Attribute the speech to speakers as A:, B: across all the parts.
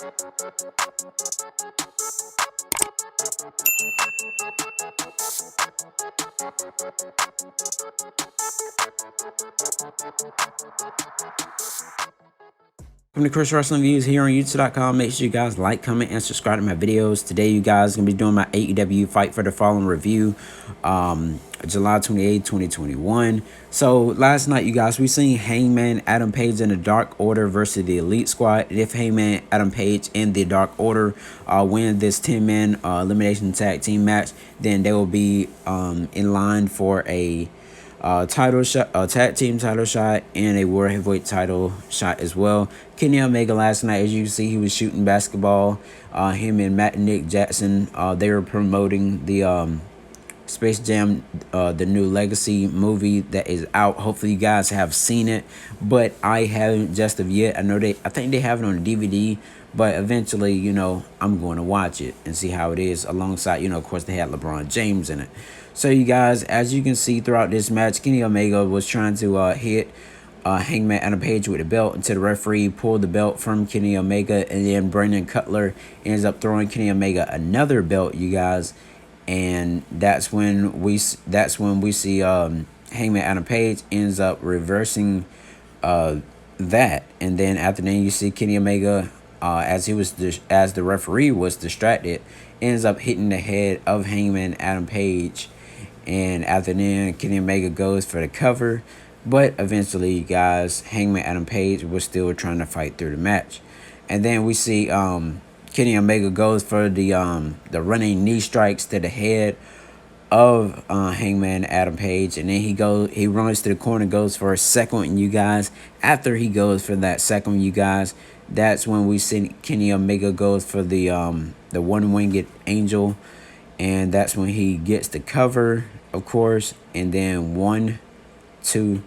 A: Welcome to Chris Wrestling Views here on YouTube.com. Make sure you guys like, comment, and subscribe to my videos. Today, you guys are going to be doing my AEW Fight for the Fallen review, July 28, 2021. So, last night, you guys, we seen Hangman Adam Page in the Dark Order versus the Elite Squad. If Hangman Adam Page and the Dark Order win this 10-man elimination tag team match, then they will be in line for a title shot, a tag team title shot, and a world heavyweight title shot as well. Kenny Omega last night, as you can see, he was shooting basketball. Him and Matt and Nick Jackson, they were promoting the Space Jam, the new Legacy movie that is out. Hopefully you guys have seen it, but I haven't just of yet. I think they have it on DVD, but eventually, you know, I'm going to watch it and see how it is alongside, you know, of course, they had LeBron James in it. So you guys, as you can see throughout this match, Kenny Omega was trying to hit Hangman Adam Page with the belt until the referee pulled the belt from Kenny Omega, and then Brandon Cutler ends up throwing Kenny Omega another belt, you guys. And that's when we see Hangman Adam Page ends up reversing that, and then after that you see Kenny Omega as the referee was distracted, ends up hitting the head of Hangman Adam Page, and after then Kenny Omega goes for the cover, but eventually, you guys, Hangman Adam Page was still trying to fight through the match, and then we see Kenny Omega goes for the running knee strikes to the head of Hangman Adam Page, and then he runs to the corner, goes for a second one, you guys. After he goes for that second one, you guys, that's when we see Kenny Omega goes for the one-winged angel, and that's when he gets the cover, of course, and then 1, 2,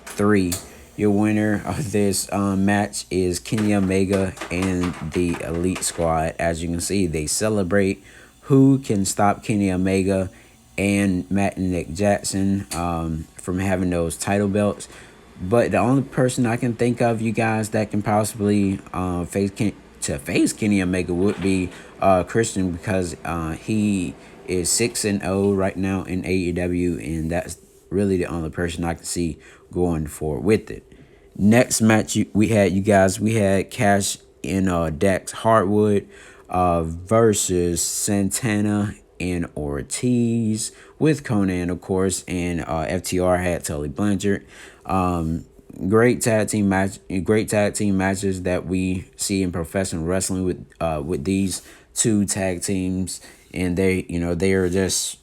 A: 3. Your winner of this match is Kenny Omega and the Elite Squad. As you can see, they celebrate who can stop Kenny Omega and Matt and Nick Jackson from having those title belts. But the only person I can think of, you guys, that can possibly face Kenny Omega would be Christian, because he is 6-0 right now in AEW, and that's really the only person I can see going forward with it. Next match we had Cash and Dax Harwood versus Santana and Ortiz, with Conan, of course, and FTR had Tully Blanchard. Great tag team matches that we see in professional wrestling with these two tag teams, and they're just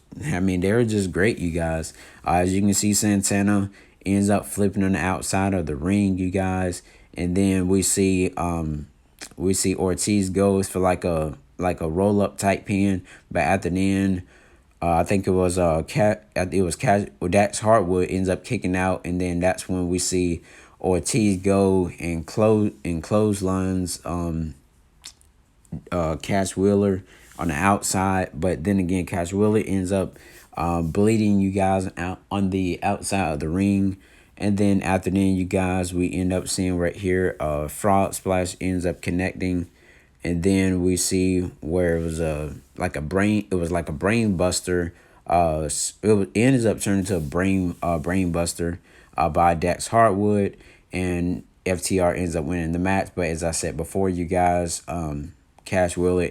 A: great, you guys. As you can see, Santana ends up flipping on the outside of the ring, you guys, and then we see Ortiz goes for like a roll up type pin, but after then, I think it was Dax Harwood ends up kicking out, and then that's when we see Ortiz go and clotheslines Cash Wheeler on the outside, but then again Cash Wheeler ends up bleeding, you guys, out on the outside of the ring. And then after then, you guys, we end up seeing right here Frog Splash ends up connecting, and then we see where it was like a brain buster. It ends up turning into a brain buster by Dax Harwood, and FTR ends up winning the match. But as I said before, you guys, Cash Wheeler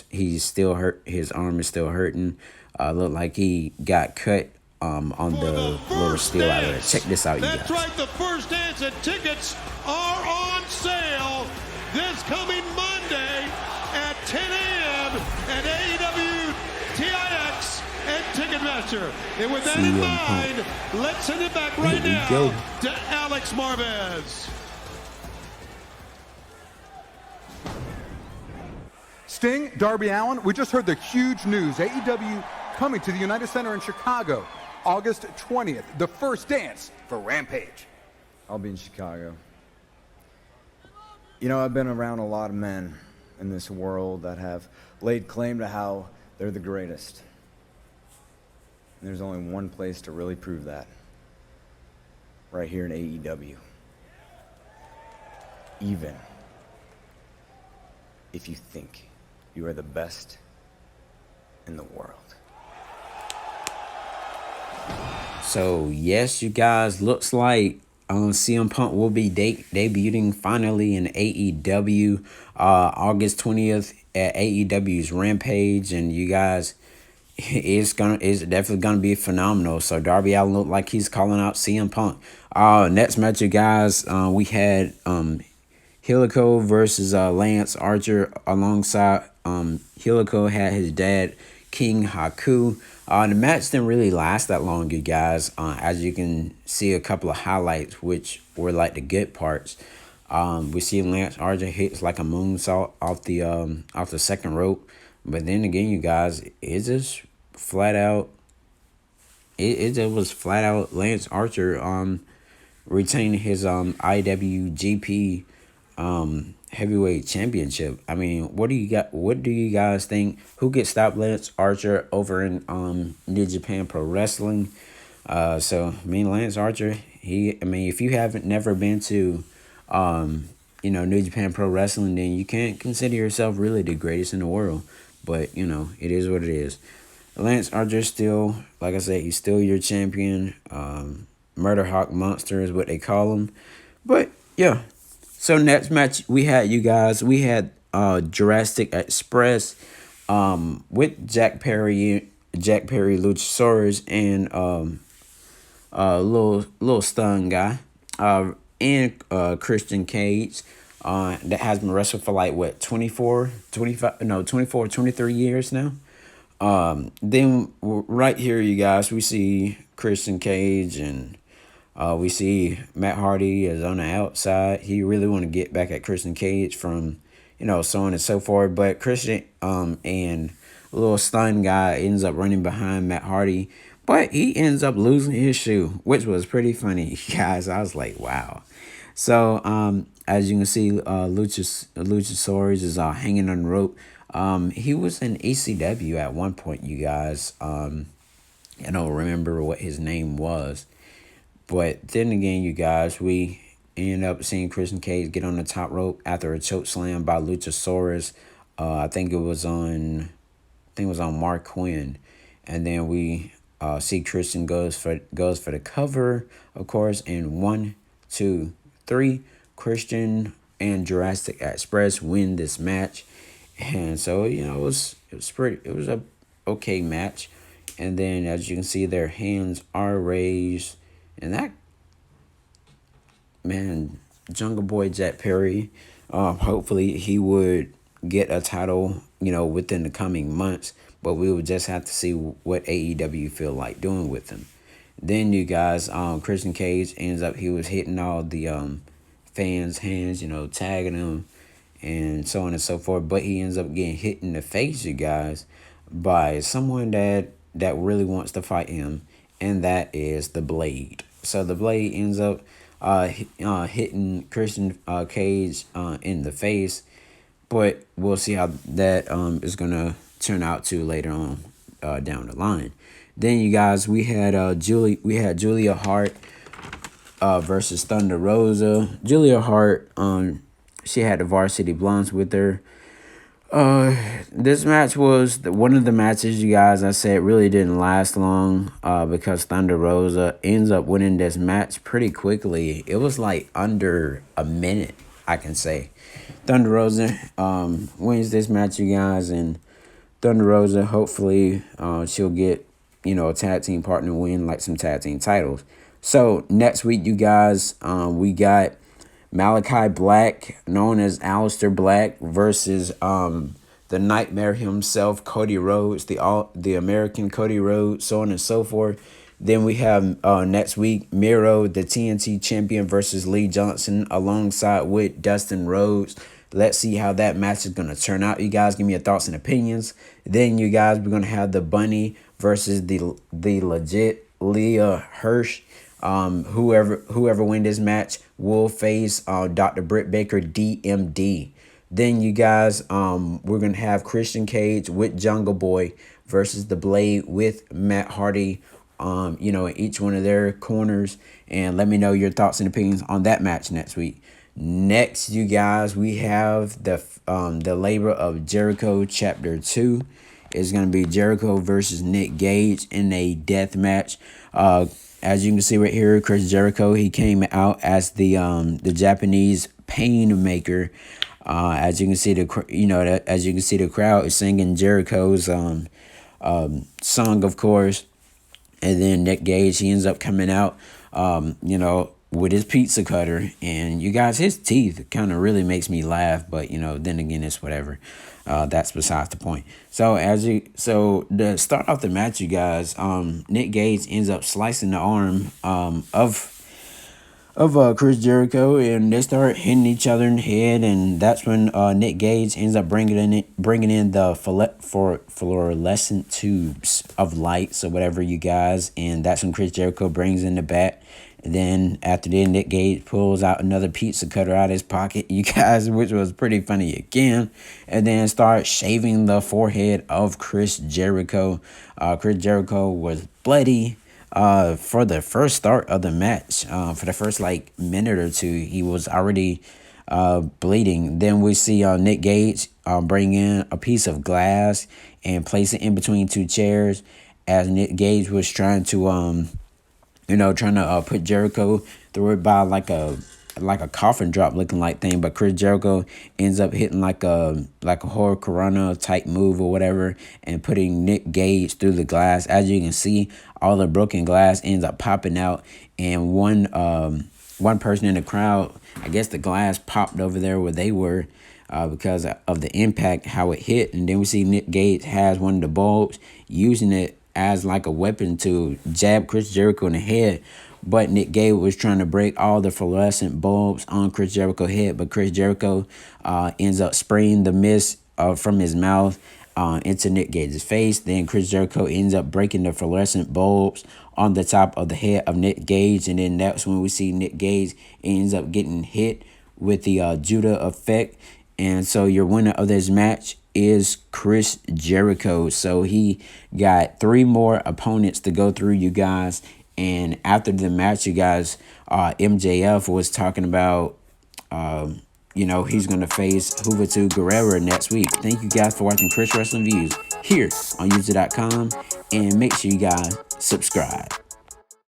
A: he's still hurt. His arm is still hurting. Looked like he got cut on the lower steel out of there. Check this out, you guys.
B: That's right, the first dance and tickets are on sale this coming Monday at 10 a.m. at AEW, TIX, and Ticketmaster. And with that in mind, let's send it back right now to Alex Marvez.
C: Sting, Darby Allin, we just heard the huge news. AEW coming to the United Center in Chicago, August 20th. The first dance for Rampage.
D: I'll be in Chicago. You know, I've been around a lot of men in this world that have laid claim to how they're the greatest. And there's only one place to really prove that. Right here in AEW. Even if you think you are the best in the world.
A: So yes, you guys, looks like CM Punk will be debuting finally in AEW August 20th at AEW's Rampage, and you guys, it's definitely gonna be phenomenal. So Darby Allin look like he's calling out CM Punk. Next match, you guys, we had Helico versus Lance Archer. Alongside Helico had his dad, King Haku. The match didn't really last that long, you guys. As you can see, a couple of highlights, which were like the good parts. We see Lance Archer hits like a moonsault off the second rope, but then again, you guys, it just flat out. It just was flat out Lance Archer retaining his IWGP heavyweight championship. I mean, what do you guys think? Who could stop Lance Archer over in New Japan Pro Wrestling? So I mean, Lance Archer, if you haven't never been to New Japan Pro Wrestling, then you can't consider yourself really the greatest in the world. But it is what it is. Lance Archer still, like I said, he's still your champion. Murder Hawk Monster is what they call him. But yeah. So next match we had, you guys, we had Jurassic Express with Jack Perry, Luchasaurus, and little stun guy, and Christian Cage, that has been wrestling for like what 24 23 years now. Then right here, you guys, we see Christian Cage, and we see Matt Hardy is on the outside. He really want to get back at Christian Cage from, so on and so forth. But Christian and a little stun guy ends up running behind Matt Hardy, but he ends up losing his shoe, which was pretty funny, guys. I was like, wow. So as you can see, Luchasaurus is hanging on the rope. He was in ECW at one point, you guys. I don't remember what his name was. But then again, you guys, we end up seeing Christian Cage get on the top rope after a choke slam by Luchasaurus. I think it was on Mark Quinn. And then we see Christian goes for the cover, of course, and 1, 2, 3, Christian and Jurassic Express win this match. And so, it was a okay match. And then as you can see, their hands are raised. And that, man, Jungle Boy Jack Perry, hopefully he would get a title, within the coming months. But we would just have to see what AEW feel like doing with him. Then, you guys, Christian Cage he was hitting all the fans' hands, tagging them and so on and so forth. But he ends up getting hit in the face, you guys, by someone that really wants to fight him. And that is the Blade. So the Blade ends up hitting Christian Cage in the face, but we'll see how that is gonna turn out to later on down the line. Then, you guys, we had Julia Hart versus Thunder Rosa. Julia Hart, she had the Varsity Blondes with her. This match was one of the matches, you guys, I said really didn't last long because Thunder Rosa ends up winning this match pretty quickly. It was like under a minute, I can say. Thunder Rosa wins this match, you guys, and Thunder Rosa, hopefully she'll get, a tag team partner, win like some tag team titles. So next week, you guys, we got Malachi Black, known as Aleister Black, versus the Nightmare himself, Cody Rhodes, the American Cody Rhodes, so on and so forth. Then we have next week Miro, the TNT champion, versus Lee Johnson alongside with Dustin Rhodes. Let's see how that match is going to turn out. You guys give me your thoughts and opinions. Then, you guys, we're going to have the Bunny versus the legit Leah Hirsch. Whoever win this match will face Dr. Britt Baker, DMD. Then, you guys, we're going to have Christian Cage with Jungle Boy versus the Blade with Matt Hardy, in each one of their corners. And let me know your thoughts and opinions on that match next week. Next, you guys, we have the Labor of Jericho Chapter 2. It's going to be Jericho versus Nick Gage in a death match. As you can see right here, Chris Jericho, he came out as the Japanese pain maker. As you can see, the crowd is singing Jericho's song, of course. And then Nick Gage, he ends up coming out, with his pizza cutter. And you guys, his teeth kind of really makes me laugh. But, then again, it's whatever. That's besides the point. So to start off the match, you guys, Nick Gage ends up slicing the arm of Chris Jericho, and they start hitting each other in the head, and that's when Nick Gage ends up bringing in the fluorescent tubes of lights or whatever, you guys, and that's when Chris Jericho brings in the bat. And then after that, Nick Gage pulls out another pizza cutter out of his pocket, you guys, which was pretty funny again, and then starts shaving the forehead of Chris Jericho. Chris Jericho was bloody. For the first start of the match, for the first minute or two, he was already bleeding. Then we see Nick Gage bring in a piece of glass and place it in between two chairs, as Nick Gage was trying to put Jericho through it by like a coffin drop looking like thing, but Chris Jericho ends up hitting like a Horror Corona type move or whatever, and putting Nick Gage through the glass. As you can see, all the broken glass ends up popping out, and one person in the crowd, I guess the glass popped over there where they were, because of the impact, how it hit. And then we see Nick Gage has one of the bulbs, using it as like a weapon to jab Chris Jericho in the head. But Nick Gage was trying to break all the fluorescent bulbs on Chris Jericho's head. But Chris Jericho ends up spraying the mist from his mouth into Nick Gage's face. Then Chris Jericho ends up breaking the fluorescent bulbs on the top of the head of Nick Gage. And then that's when we see Nick Gage ends up getting hit with the Judah effect. And so your winner of this match is Chris Jericho. So he got 3 more opponents to go through, you guys. And after the match, you guys, MJF was talking about, he's going to face Juventud Guerrera next week. Thank you guys for watching Chris Wrestling Views here on YouTube.com. And make sure you guys subscribe.